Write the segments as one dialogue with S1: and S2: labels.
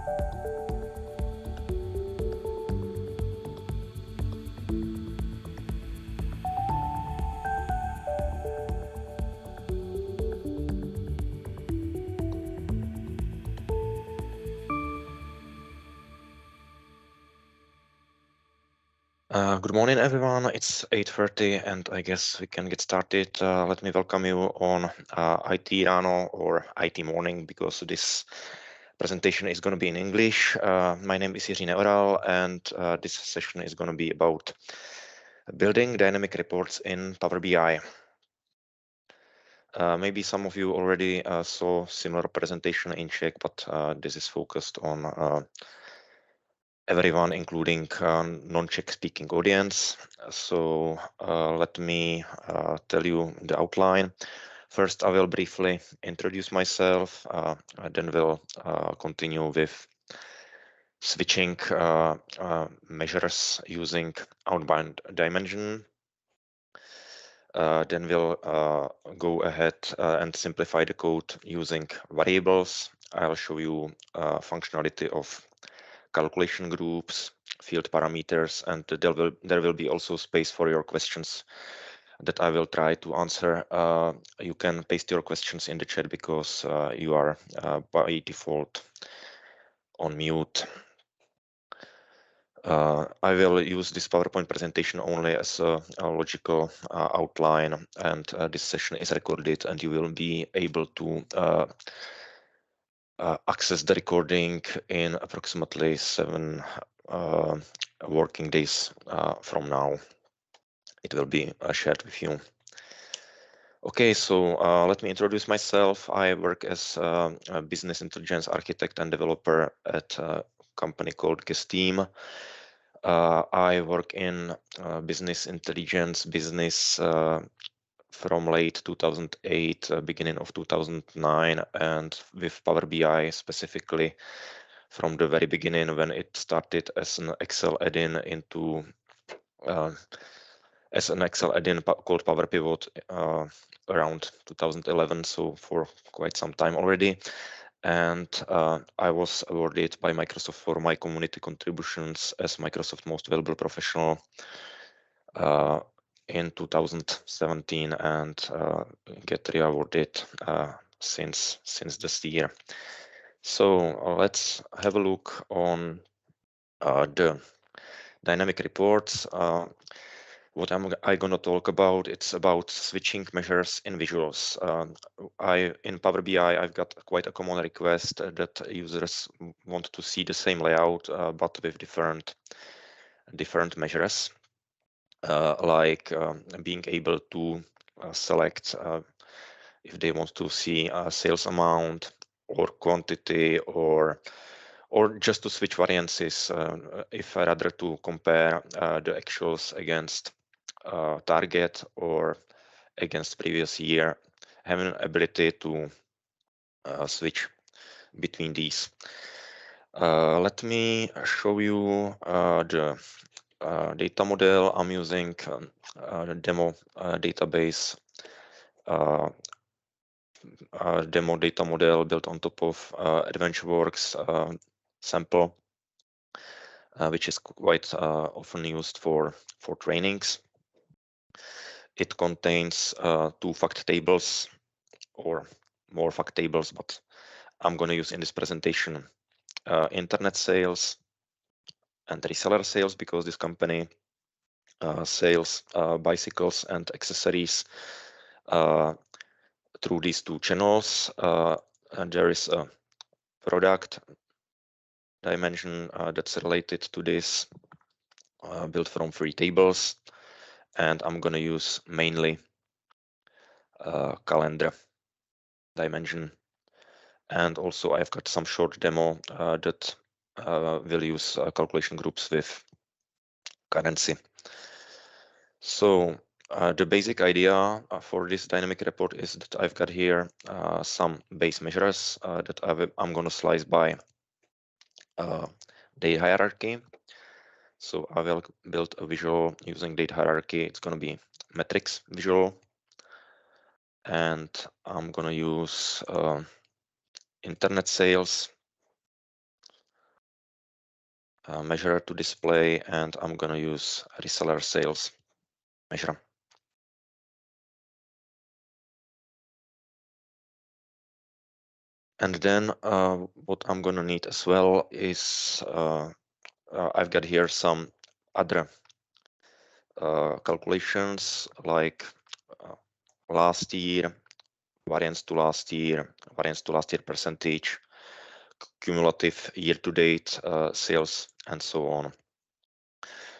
S1: Good morning, everyone. It's 8:30, and I guess we can get started. Let me welcome you on IT Ráno or IT morning, because this presentation is going to be in English. My name is Jiří Neoral, and this session is going to be about building dynamic reports in Power BI. Maybe some of you already saw similar presentation in Czech, but this is focused on everyone, including non-Czech speaking audience. So let me tell you the outline. First, I will briefly introduce myself, then we'll continue with switching measures using outbound dimension. Then we'll go ahead and simplify the code using variables. I'll show you functionality of calculation groups, field parameters, and there will be also space for your questions that I will try to answer. You can paste your questions in the chat because you are by default on mute. I will use this PowerPoint presentation only as a logical outline, and this session is recorded, and you will be able to access the recording in approximately 7 working days from now. It will be shared with you. Okay, so let me introduce myself. I work as a business intelligence architect and developer at a company called Team. I work in business intelligence business from late 2008, beginning of 2009, and with Power BI specifically from the very beginning, when it started as an Excel add-in into as an Excel add-in called Power Pivot around 2011, so for quite some time already. And I was awarded by Microsoft for my community contributions as Microsoft Most Valuable Professional in 2017, and get re-awarded since this year. So let's have a look on the dynamic reports. What I gonna talk about, it's about switching measures in visuals. In Power BI, I've got quite a common request that users want to see the same layout, but with different measures. Like being able to select if they want to see a sales amount or quantity, or just to switch variances, if rather to compare the actuals against target or against previous year, having an ability to switch between these. Let me show you the data model. I'm using the demo database, demo data model built on top of AdventureWorks sample, which is quite often used for trainings. It contains 2 fact tables, or more fact tables, but I'm going to use in this presentation internet sales and reseller sales, because this company sells bicycles and accessories through these 2 channels. And there is a product dimension that's related to this, built from 3 tables, and I'm going to use mainly calendar dimension. And also I've got some short demo that will use calculation groups with currency. So the basic idea for this dynamic report is that I've got here some base measures that I'm going to slice by date hierarchy. So I will build a visual using date hierarchy. It's going to be metrics visual, and I'm going to use internet sales measure to display, and I'm gonna use reseller sales measure. And then what I'm gonna need as well is I've got here some other calculations like last year, variance to last year percentage, cumulative year-to-date sales, and so on.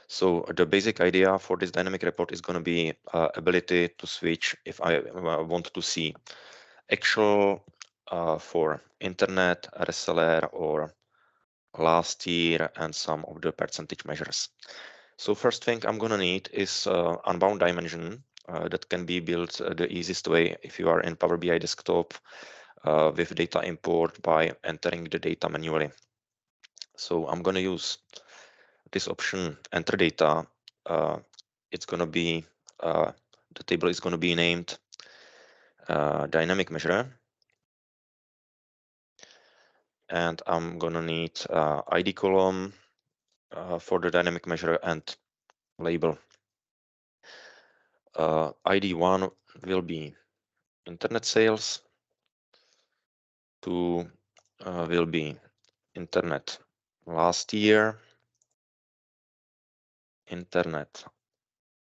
S1: So the basic idea for this dynamic report is going to be ability to switch if I want to see actual for internet, reseller, or last year, and some of the percentage measures. So first thing I'm going to need is unbound dimension that can be built the easiest way if you are in Power BI desktop with data import by entering the data manually. So I'm going to use this option, enter data. It's going to be, the table is going to be named dynamic measure. And I'm going to need ID column for the dynamic measure and label. ID 1 will be internet sales. 2 will be internet last year, internet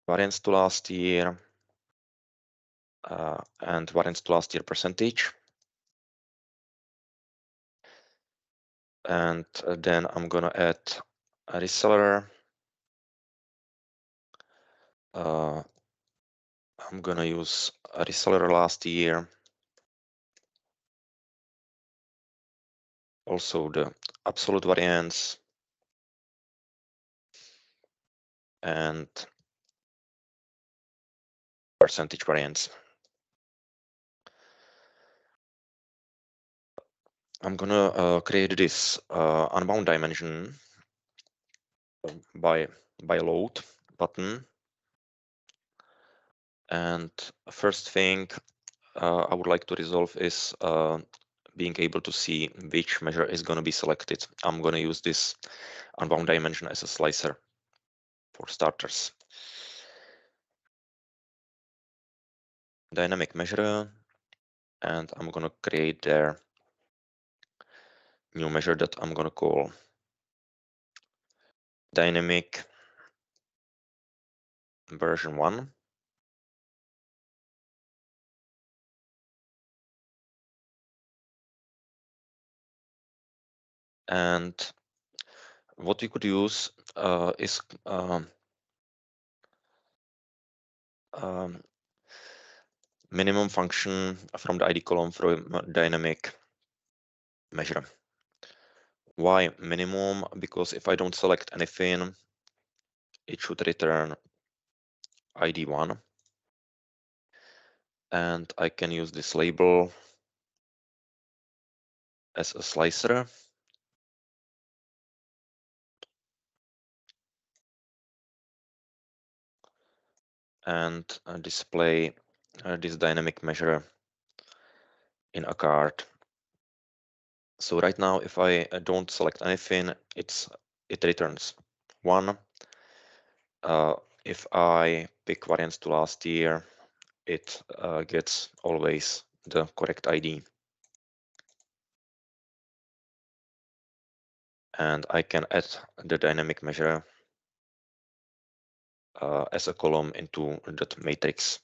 S1: variance to last year, and variance to last year percentage. And then I'm gonna add a reseller. I'm gonna use a reseller last year. Also the absolute variance and percentage variance. I'm gonna create this unbound dimension by load button. And first thing I would like to resolve is being able to see which measure is going to be selected. I'm going to use this unbound dimension as a slicer for starters. Dynamic measure, and I'm going to create their new measure that I'm going to call dynamic version 1. And what we could use is minimum function from the ID column for dynamic measure. Why minimum? Because if I don't select anything, it should return ID 1. And I can use this label as a slicer. And display this dynamic measure in a card. So right now, if I don't select anything, it returns 1. If I pick variance to last year, it gets always the correct ID. And I can add the dynamic measure as a column into that matrix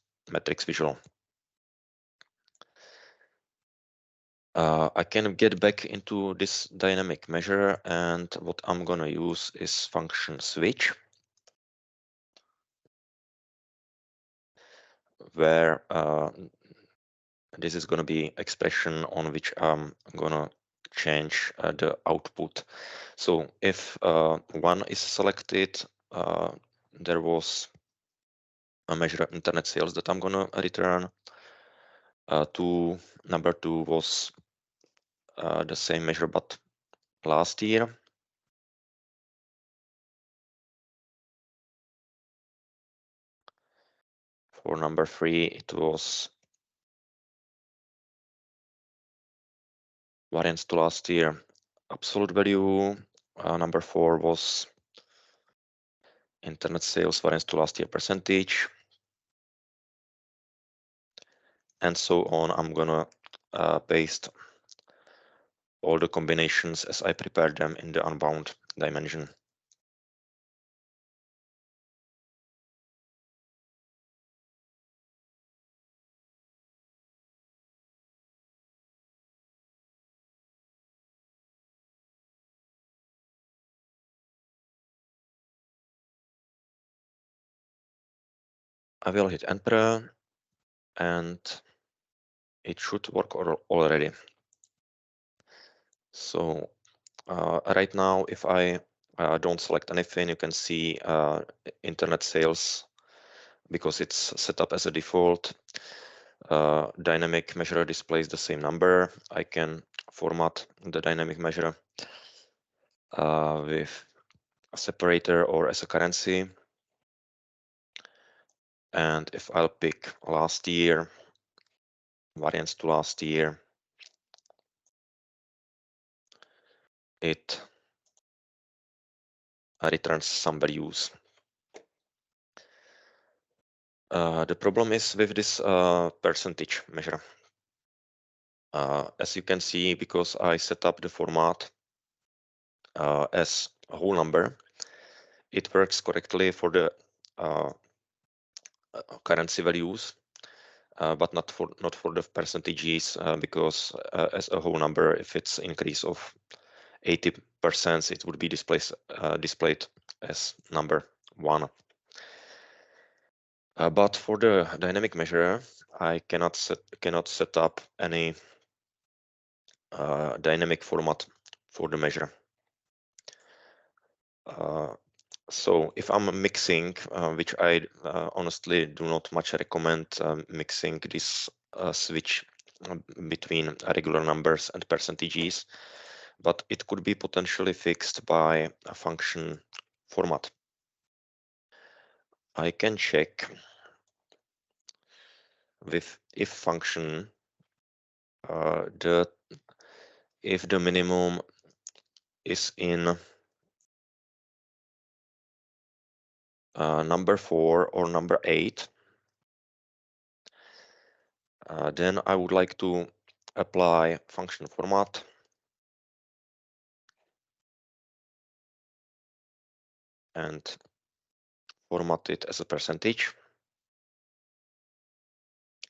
S1: visual. I can get back into this dynamic measure, and what I'm going to use is function switch, where this is going to be expression on which I'm going to change the output. So if 1 is selected, there was a measure of internet sales that I'm going to return. Number 2 was the same measure, but last year. For number 3, it was variance to last year absolute value. Number 4 was internet sales variance to last year percentage, and so on. I'm gonna paste all the combinations as I prepared them in the unbound dimension. I will hit enter and it should work already. So right now, if I don't select anything, you can see internet sales because it's set up as a default. Dynamic measure displays the same number. I can format the dynamic measure with a separator or as a currency. And if I'll pick last year, variance to last year, it returns some values. The problem is with this percentage measure. As you can see, because I set up the format as a whole number, it works correctly for the currency values, but not for the percentages, because as a whole number, if it's increase of 80%, it would be displayed as number 1. But for the dynamic measure, I cannot set up any dynamic format for the measure. So if I'm mixing, which I honestly do not much recommend, mixing this switch between regular numbers and percentages, but it could be potentially fixed by a function format. I can check with if function if the minimum is in number 4 or number 8, then I would like to apply function format and format it as a percentage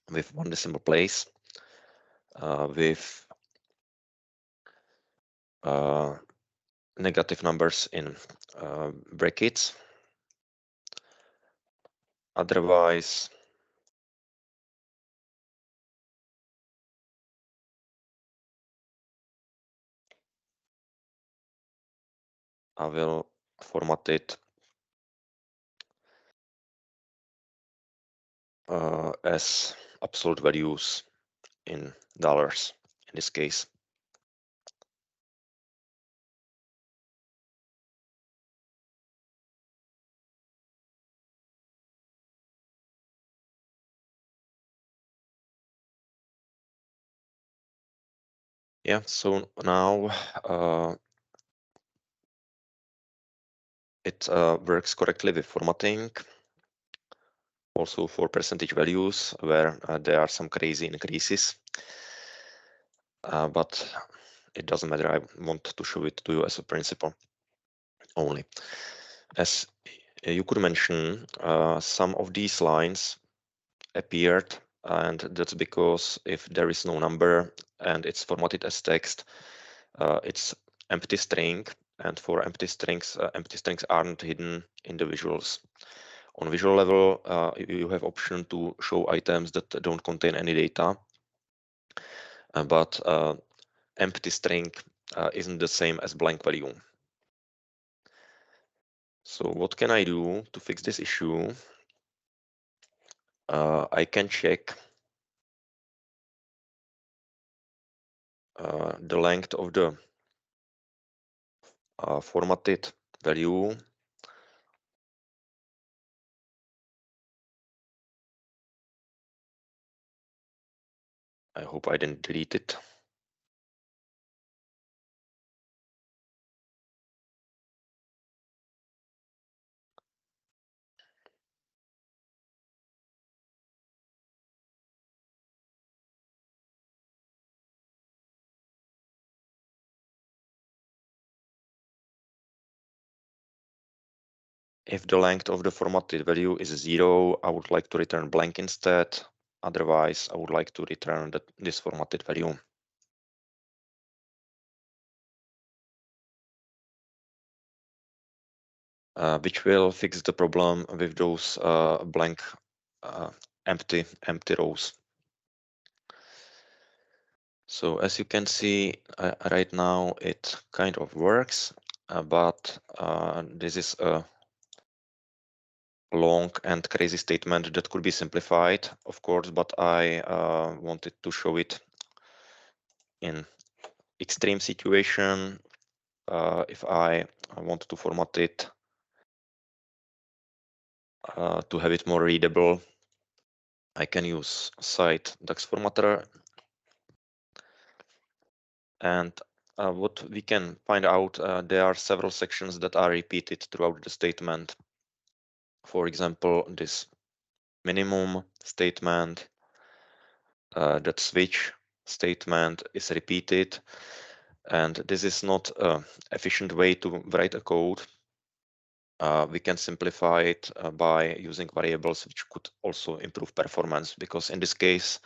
S1: with 1 decimal place, with negative numbers in brackets. Otherwise, I will format it as absolute values in dollars in this case. Yeah, so now it works correctly with formatting, also for percentage values where there are some crazy increases, but it doesn't matter. I want to show it to you as a principle only. As you could mention, some of these lines appeared, and that's because if there is no number and it's formatted as text, it's empty string, and for empty strings aren't hidden in the visuals. On visual level, you have option to show items that don't contain any data, but empty string isn't the same as blank value. So what can I do to fix this issue? I can check the length of the formatted value. I hope I didn't delete it. If the length of the formatted value is 0, I would like to return blank instead. Otherwise, I would like to return this formatted value. Which will fix the problem with those blank empty rows. So as you can see, right now it kind of works, but this is a long and crazy statement that could be simplified, of course, but I wanted to show it in extreme situation. If I want to format it to have it more readable, I can use site DAX formatter. And what we can find out, there are several sections that are repeated throughout the statement. For example, this minimum statement, that switch statement is repeated. And this is not an efficient way to write a code. We can simplify it by using variables, which could also improve performance, because in this case,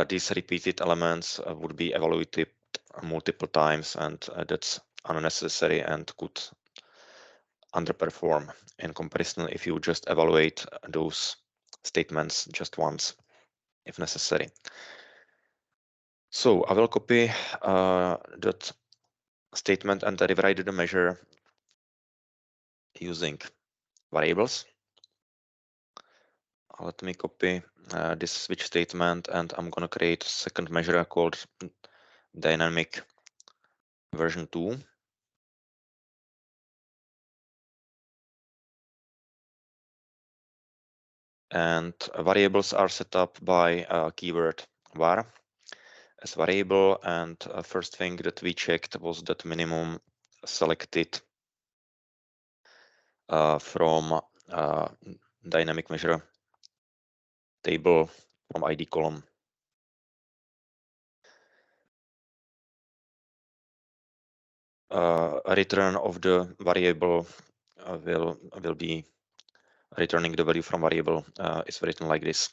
S1: these repeated elements would be evaluated multiple times, and that's unnecessary and could underperform in comparison if you just evaluate those statements just once, if necessary. So I will copy that statement and I rewrite the measure using variables. Let me copy this switch statement, and I'm going to create a second measure called dynamic version 2. And variables are set up by keyword var as variable, and first thing that we checked was that minimum selected from dynamic measure table from ID column. A return of the variable will be returning the value from variable is written like this.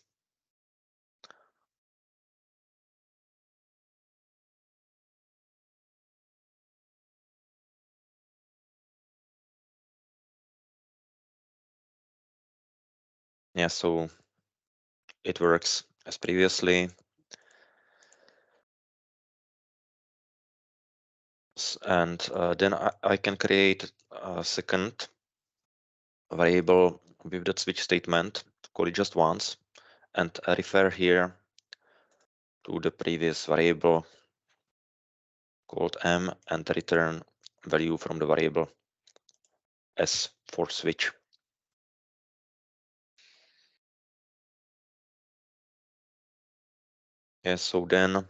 S1: Yeah, so it works as previously. And then I can create a second variable with that switch statement, call it just once, and refer here to the previous variable called m and return value from the variable s for switch. Yeah, so then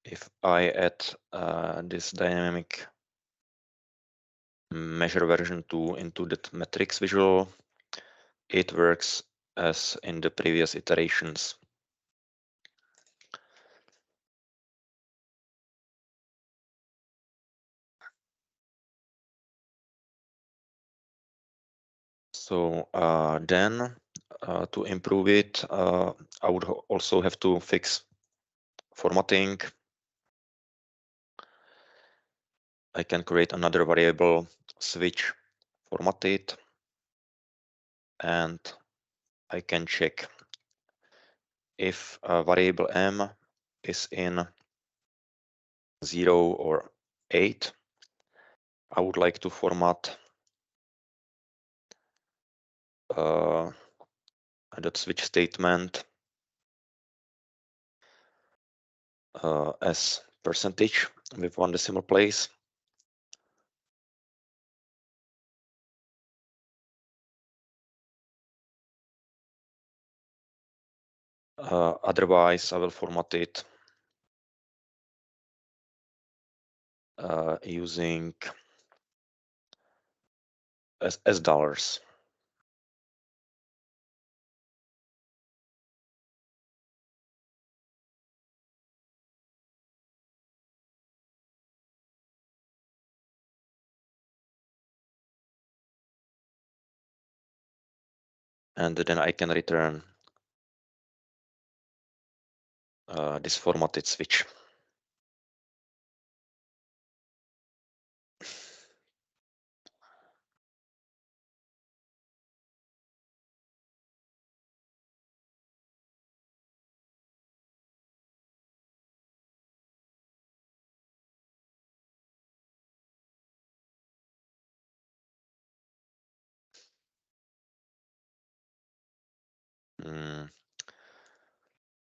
S1: if I add this dynamic measure version 2 into that metrics visual, it works as in the previous iterations. So then to improve it, I would also have to fix formatting. I can create another variable switch formatted, and I can check if variable m is in 0 or 8. I would like to format that switch statement as percentage with 1 decimal place. Otherwise, I will format it using as dollars. and then I can return this formatted switch.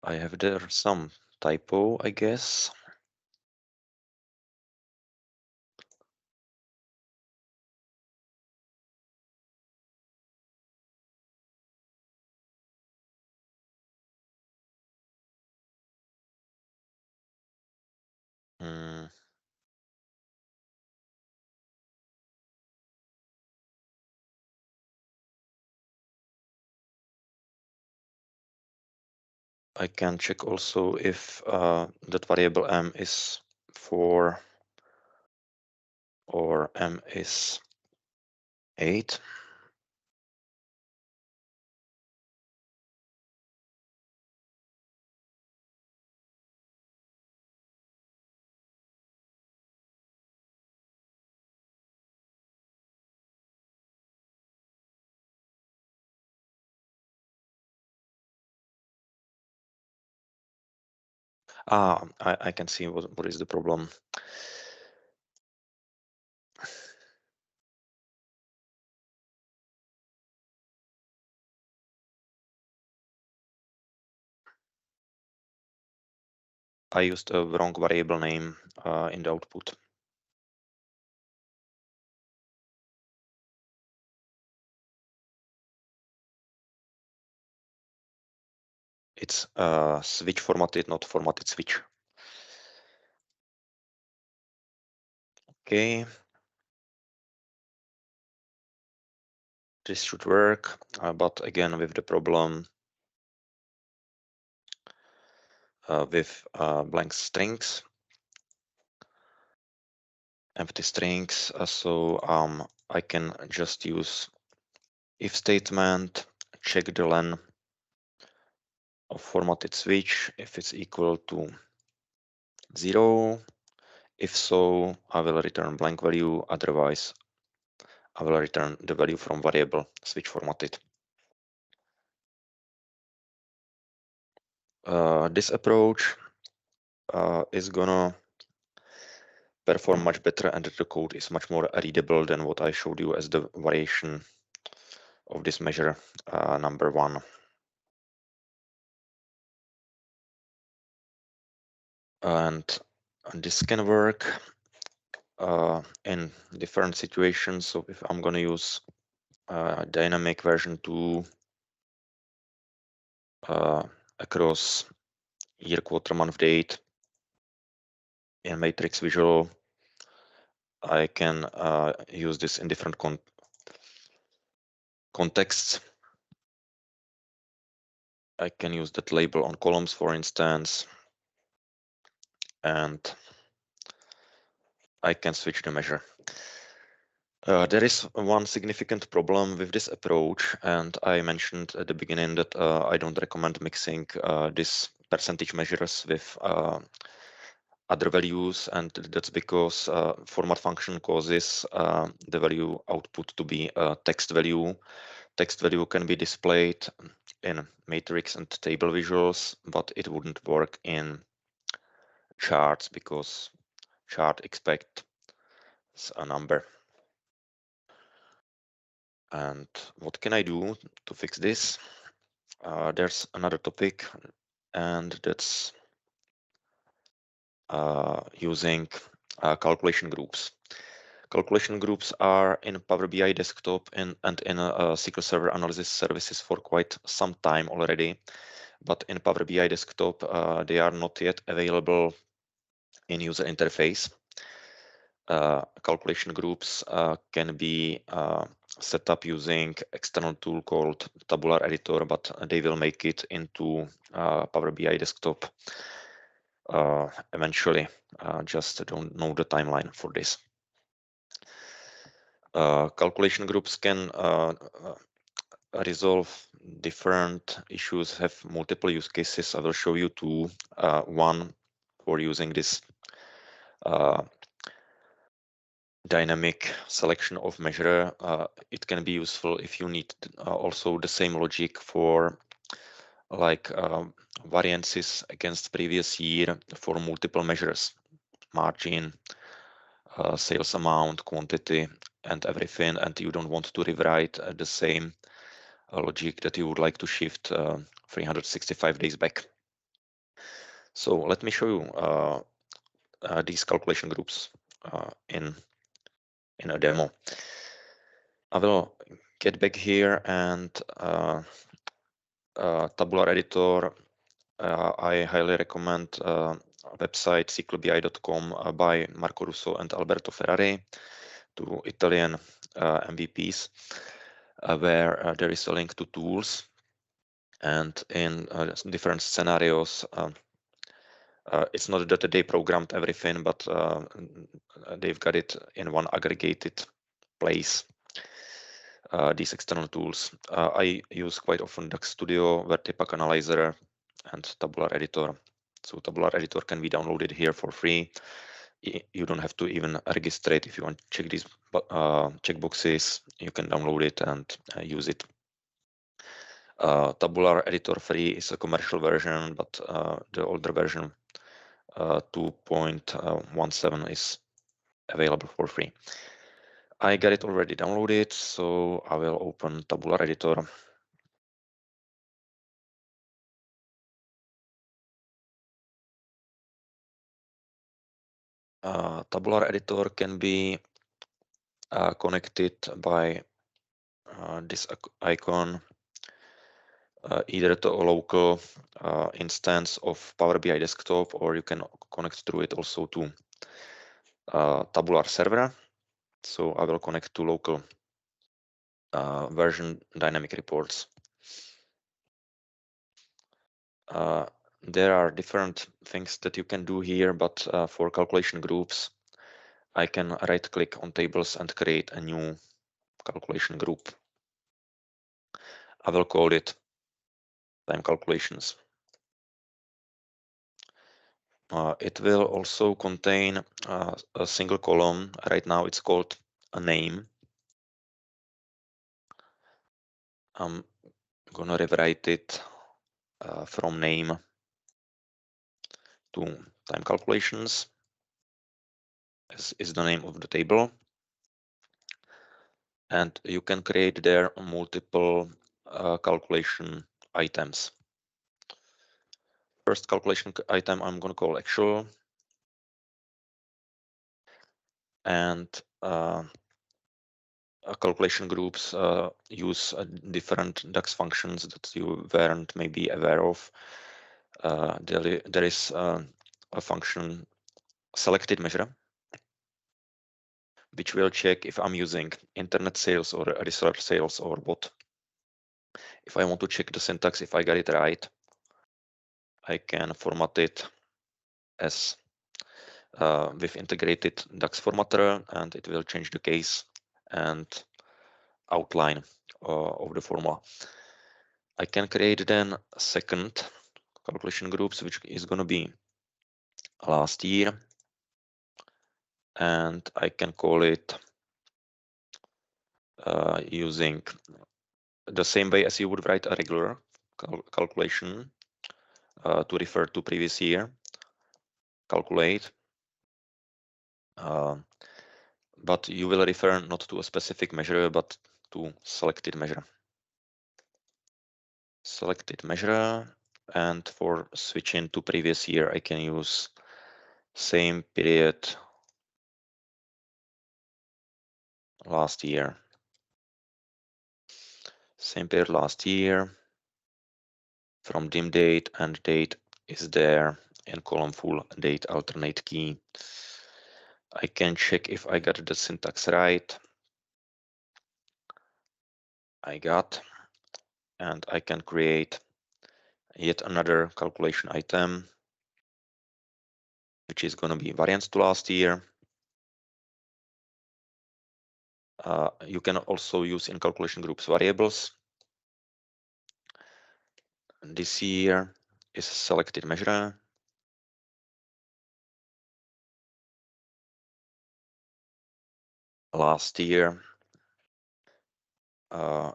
S1: I have there some typo, I guess. I can check also if that variable m is 4 or m is 8. I can see what is the problem. I used a wrong variable name in the output. It's switch formatted, not formatted switch. Okay. This should work, but again with the problem with blank strings, empty strings. So I can just use if statement, check the len of formatted switch if it's equal to 0. If so, I will return blank value. Otherwise, I will return the value from variable switch formatted. This approach is gonna perform much better, and the code is much more readable than what I showed you as the variation of this measure number 1. And this can work in different situations. So if I'm going to use dynamic version 2 across year, quarter, month, date in matrix visual, I can use this in different contexts. I can use that label on columns, for instance, and I can switch the measure. There is one significant problem with this approach, and I mentioned at the beginning that I don't recommend mixing these percentage measures with other values, and that's because format function causes the value output to be a text value. Text value can be displayed in matrix and table visuals, but it wouldn't work in charts because chart expects a number. And what can I do to fix this? There's another topic, and that's using calculation groups. Calculation groups are in Power BI desktop and in SQL Server analysis services for quite some time already. But in Power BI desktop, they are not yet available in user interface. Calculation groups can be set up using external tool called Tabular Editor, but they will make it into Power BI desktop eventually. Just don't know the timeline for this. Calculation groups can resolve different issues have multiple use cases. I will show you two. One for using this dynamic selection of measure. It can be useful if you need also the same logic for like variances against previous year for multiple measures, margin, sales amount, quantity, and everything, and you don't want to rewrite the same logic that you would like to shift 365 days back. So let me show you these calculation groups in a demo. I will get back here and tabular editor. I highly recommend website cyclebi.com by Marco Russo and Alberto Ferrari, two Italian MVPs, where there is a link to tools, and in different scenarios. It's not that they programmed everything, but they've got it in one aggregated place. These external tools. I use quite often DAX Studio, Vertipack Analyzer, and Tabular Editor. So Tabular Editor can be downloaded here for free. You don't have to even register it. If you want to check these checkboxes, you can download it and use it. Tabular Editor free is a commercial version, but the older version 2.17 is available for free. I got it already downloaded, so I will open Tabular Editor. Tabular Editor can be connected by this icon, either to a local instance of Power BI Desktop, or you can connect through it also to Tabular Server. So I will connect to local version dynamic reports. There are different things that you can do here, but for calculation groups, I can right-click on tables and create a new calculation group. I will call it time calculations. It will also contain a single column. Right now it's called a name. I'm gonna rewrite it from name to time calculations, as is the name of the table. And you can create there multiple calculation items. First calculation item I'm going to call actual, and calculation groups use different DAX functions that you weren't maybe aware of. There is a function selected measure, which will check if I'm using internet sales or reseller sales or what. If I want to check the syntax, if I got it right, I can format it as with integrated DAX formatter, and it will change the case and outline of the formula. I can create then a second calculation groups, which is going to be last year, and I can call it using the same way as you would write a regular calculation to refer to previous year, calculate, but you will refer not to a specific measure, but to selected measure. Selected measure, and for switching to previous year, I can use same period last year. Same period last year. From dim date and date is there in column full date alternate key. I can check if I got the syntax right. I got, and I can create yet another calculation item, which is going to be variance to last year. You can also use in calculation groups variables. this year is a selected measure. Last year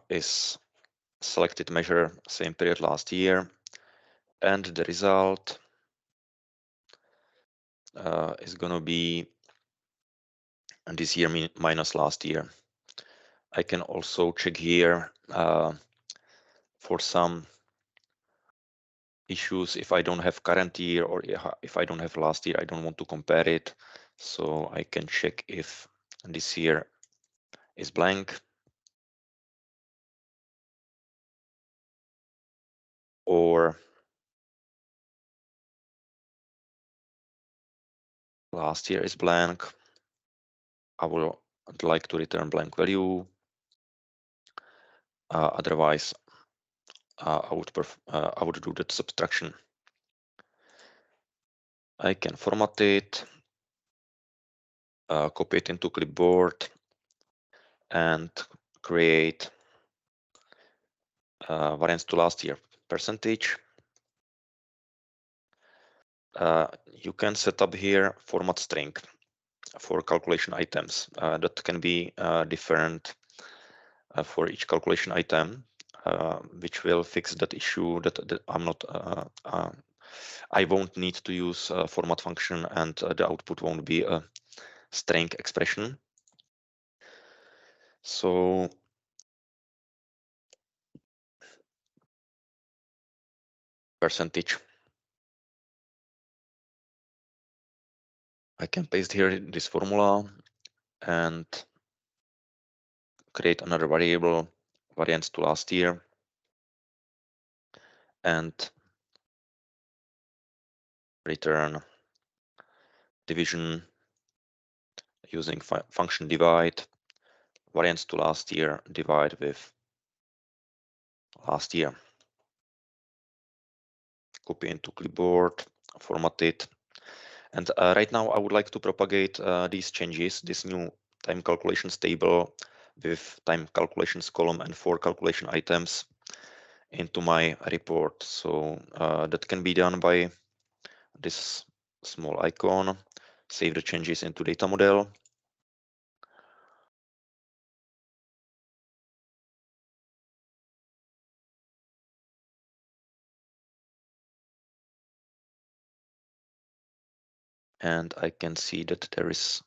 S1: is selected measure, same period last year, and the result is going to be this year minus last year. I can also check here for some issues if I don't have current year or if I don't have last year, I don't want to compare it. So I can check if this year is blank or last year is blank. I would like to return blank value. Otherwise, I would do that subtraction. I can format it, copy it into clipboard, and create variance to last year percentage. You can set up here format string for calculation items that can be different for each calculation item, which will fix that issue that I'm not. I won't need to use a format function, and the output won't be a string expression. So percentage. I can paste here this formula and create another variable, variance to last year, and return division using function divide, variance to last year, divide with last year. Copy into clipboard, format it. And right now I would like to propagate these changes, this new time calculations table with time calculations column and 4 calculation items into my report. So that can be done by this small icon, save the changes into data model. And I can see that there is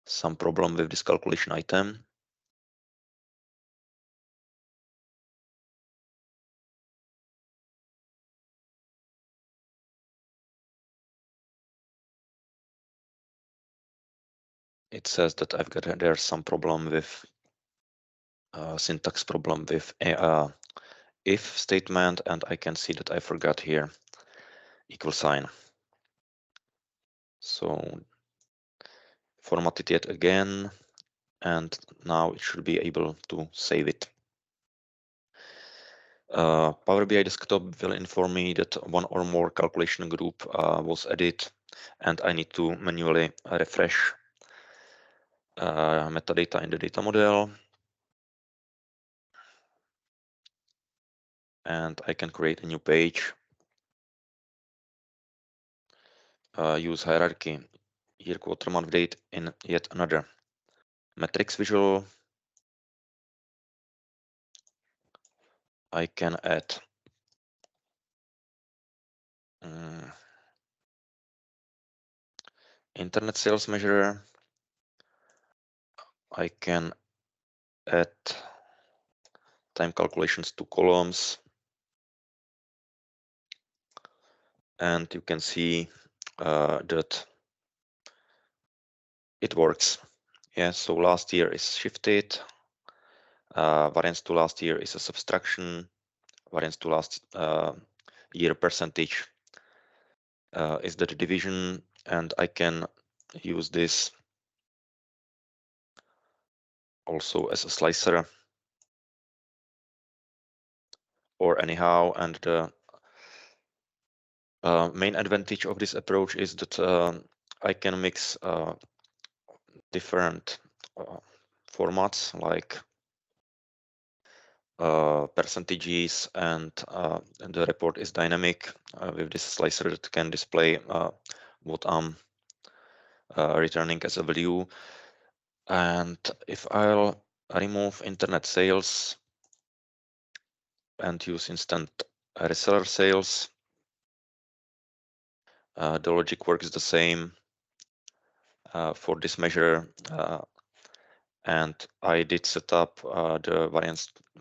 S1: some problem with this calculation item. It says that there's some problem with syntax problem with if statement, and I can see that I forgot here equal sign. So format it yet again, and now it should be able to save it. Power BI Desktop will inform me that one or more calculation group was added, and I need to manually refresh metadata in the data model. And I can create a new page. Use hierarchy, year, quarter, month, date in yet another metrics visual. I can add internet sales measure. I can add time calculations to columns. And you can see that it works. Yeah, so last year is shifted. Variance to last year is a subtraction. Variance to last year percentage is the division, and I can use this also as a slicer or anyhow. And the main advantage of this approach is that I can mix different formats like percentages, and the report is dynamic with this slicer that can display what I'm returning as a value. And if I'll remove internet sales and use instant reseller sales, the logic works the same for this measure, and I did set up the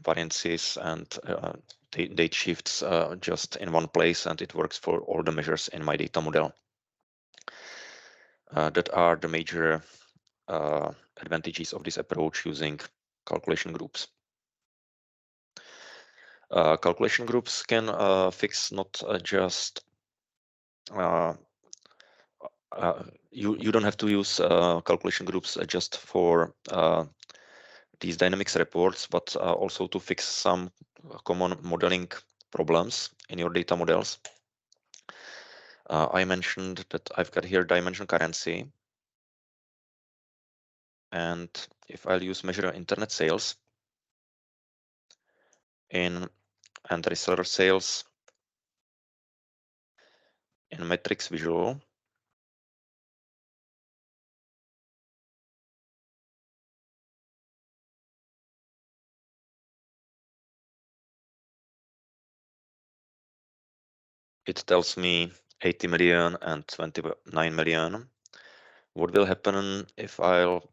S1: variances and date shifts just in one place, and it works for all the measures in my data model. That are the major advantages of this approach using calculation groups. Calculation groups can fix not just you don't have to use calculation groups just for these dynamics reports, but also to fix some common modeling problems in your data models. I mentioned that I've got here dimension currency, and if I'll use measure internet sales and reseller sales in metrics visual, it tells me 80 million and 29 million. What will happen if I'll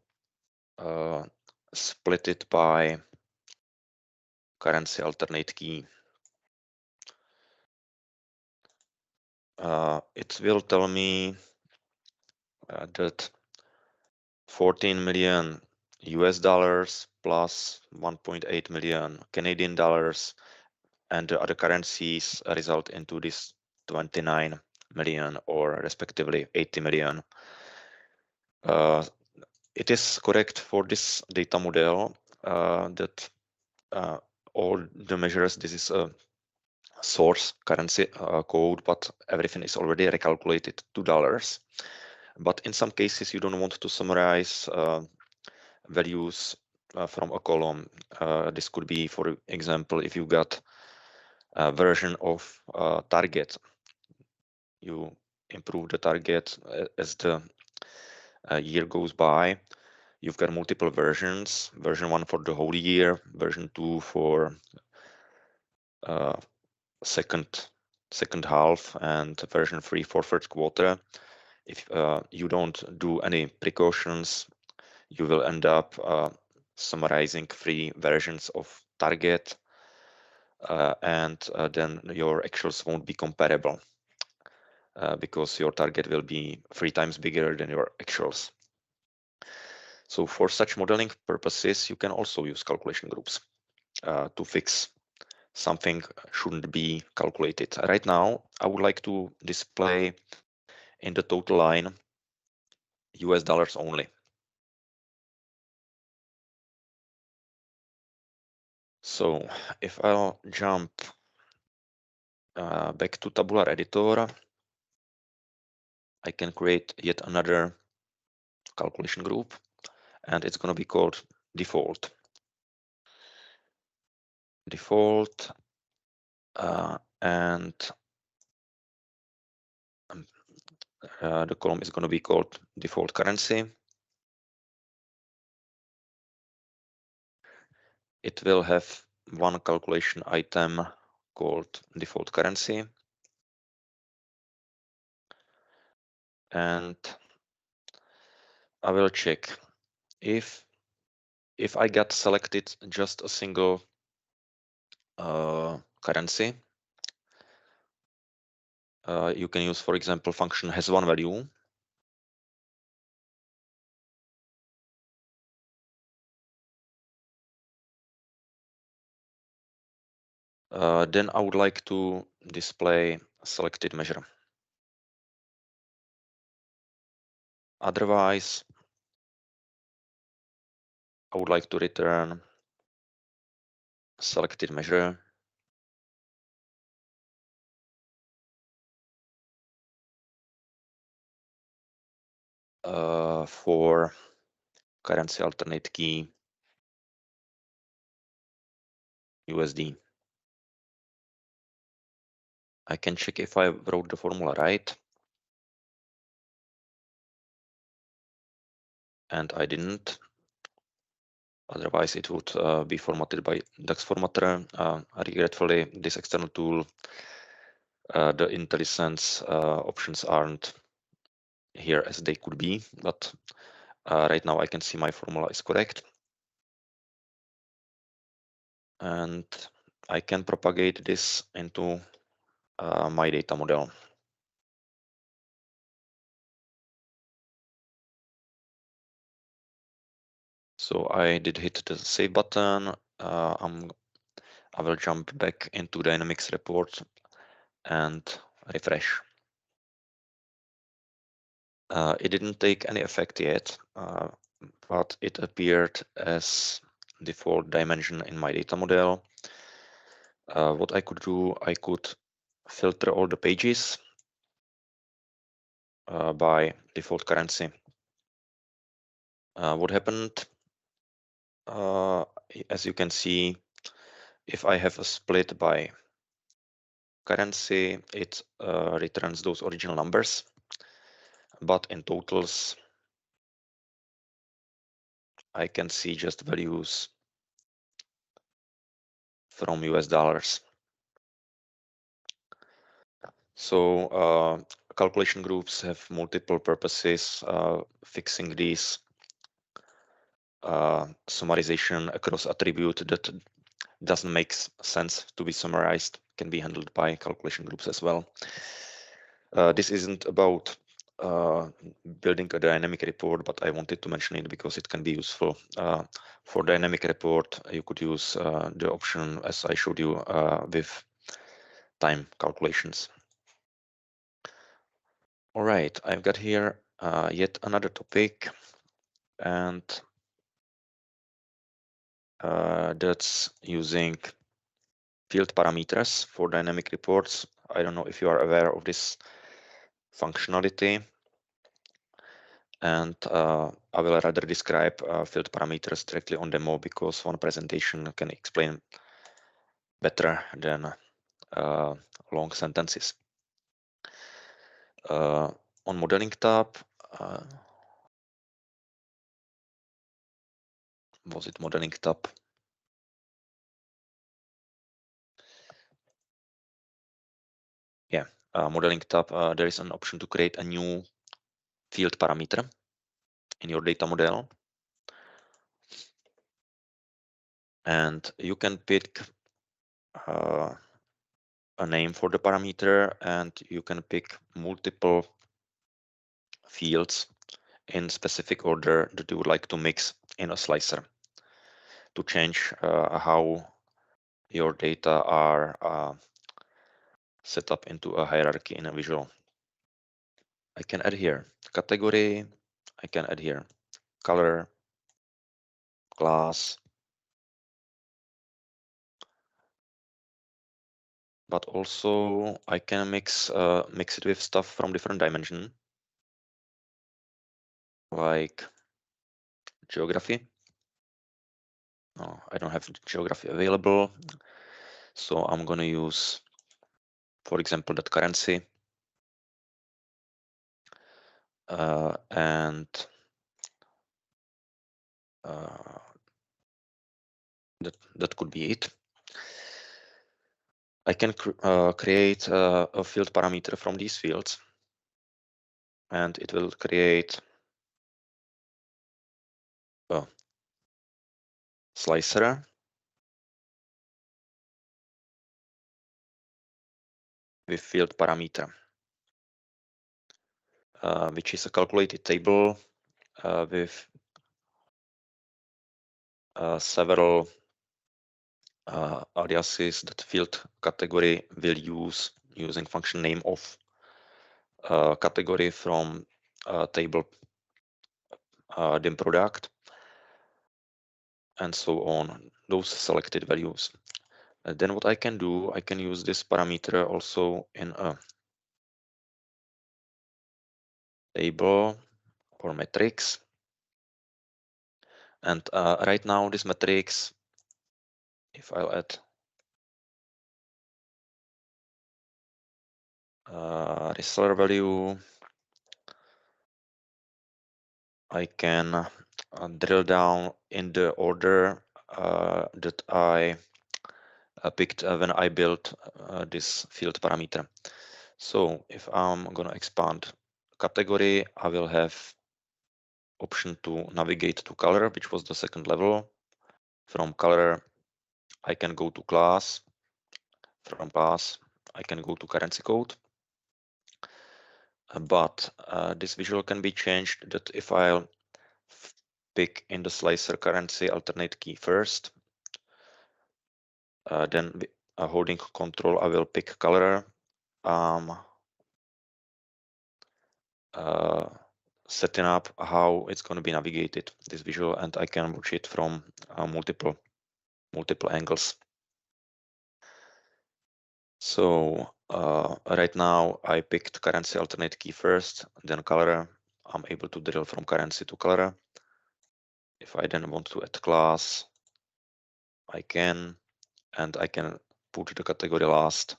S1: split it by currency alternate key? It will tell me that 14 million US dollars plus 1.8 million Canadian dollars and the other currencies result into this 29 million or respectively 80 million. It is correct for this data model that all the measures, this is a source currency code, but everything is already recalculated to dollars. But in some cases, you don't want to summarize values from a column. This could be, for example, if you got a version of target, you improve the target as the year goes by. You've got multiple versions, version 1 for the whole year, version 2 for second half, and version 3 for first quarter. If you don't do any precautions, you will end up summarizing 3 versions of target, and then your actuals won't be comparable because your target will be 3 times bigger than your actuals. So for such modeling purposes, you can also use calculation groups to fix something shouldn't be calculated. Right now, I would like to display in the total line US dollars only. So if I'll jump back to tabular editor, I can create yet another calculation group, and it's going to be called default. And the column is going to be called default currency. It will have one calculation item called default currency. And I will check if I get selected just a single currency. You can use, for example, function has one value. Then I would like to display a selected measure. Otherwise, I would like to return selected measure. For currency alternate key. USD. I can check if I wrote the formula right. And I didn't. Otherwise, it would be formatted by DAX formatter. Regretfully, this external tool, the IntelliSense options aren't here as they could be, but right now I can see my formula is correct. And I can propagate this into my data model. So I did hit the save button. I will jump back into Dynamics report and refresh. It didn't take any effect yet, but it appeared as default dimension in my data model. What I could do, I could filter all the pages by default currency. What happened, as you can see, if I have a split by currency, it returns those original numbers, but in totals, I can see just values from US dollars. So calculation groups have multiple purposes. Fixing these summarization across attribute that doesn't make sense to be summarized can be handled by calculation groups as well. This isn't about building a dynamic report, but I wanted to mention it because it can be useful. For dynamic report, you could use the option as I showed you with time calculations. All right, I've got here yet another topic, and that's using field parameters for dynamic reports. I don't know if you are aware of this functionality, and I will rather describe field parameters directly on demo because one presentation can explain better than long sentences. On modeling tab, was it modeling tab? Yeah, modeling tab, there is an option to create a new field parameter in your data model. And you can pick a name for the parameter, and you can pick multiple fields in specific order that you would like to mix in a slicer to change how your data are set up into a hierarchy in a visual. I can add here category, I can add here color, class, but also I can mix it with stuff from different dimension, like geography. No, I don't have geography available, so I'm going to use, for example, that currency, and that could be it. I can create a field parameter from these fields, and it will create a slicer with field parameter, which is a calculated table with several aliases that field category will use using function name of category from table dim product, and so on, those selected values. Then what I can do, I can use this parameter also in a table or matrix. And right now this matrix, if I'll add reseller value. I can drill down in the order that I picked when I built this field parameter. So if I'm going to expand category, I will have option to navigate to color, which was the second level. From color, I can go to class. From class, I can go to currency code. But this visual can be changed that if I pick in the slicer currency alternate key first, then holding control, I will pick color. Setting up how it's going to be navigated, this visual, and I can watch it from multiple angles. So right now I picked currency alternate key first, then color. I'm able to drill from currency to color. If I then want to add class, I can, and I can put the category last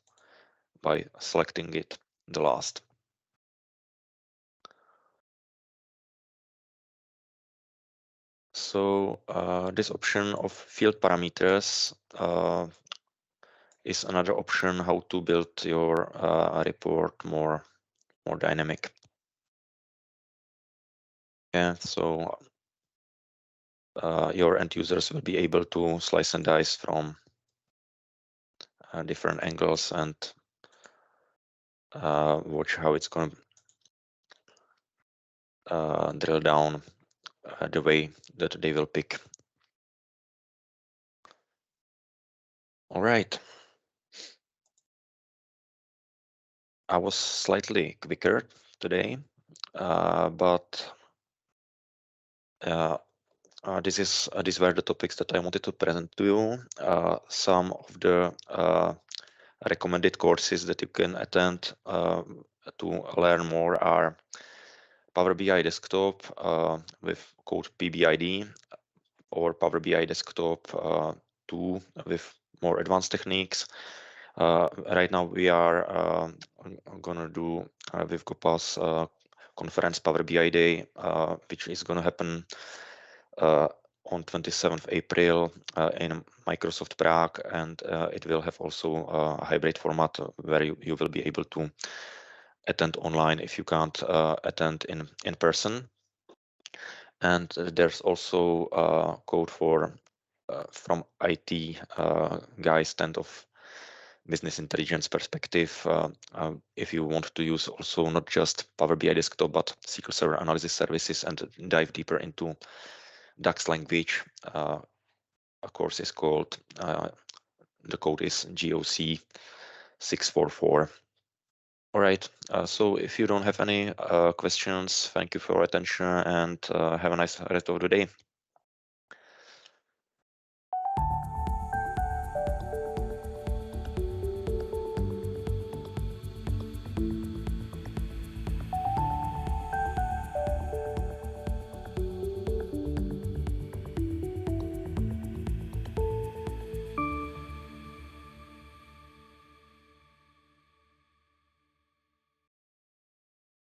S1: by selecting it the last. So this option of field parameters is another option how to build your report more dynamic. Yeah, so your end users will be able to slice and dice from different angles and watch how it's going to drill down the way that they will pick. All right. I was slightly quicker today, but these were the topics that I wanted to present to you. Some of the recommended courses that you can attend to learn more are Power BI Desktop with code PBID, or Power BI Desktop 2 with more advanced techniques. Right now we are going to do with GOPAS conference Power BI Day, which is going to happen on 27th April in Microsoft Prague, and it will have also a hybrid format where you will be able to attend online if you can't attend in person. And there's also a code for from IT guys stand of business intelligence perspective. If you want to use also not just Power BI Desktop, but SQL Server analysis services and dive deeper into DAX language, a course is called, the code is GOC 644. All right, so if you don't have any questions, thank you for your attention and have a nice rest of the day.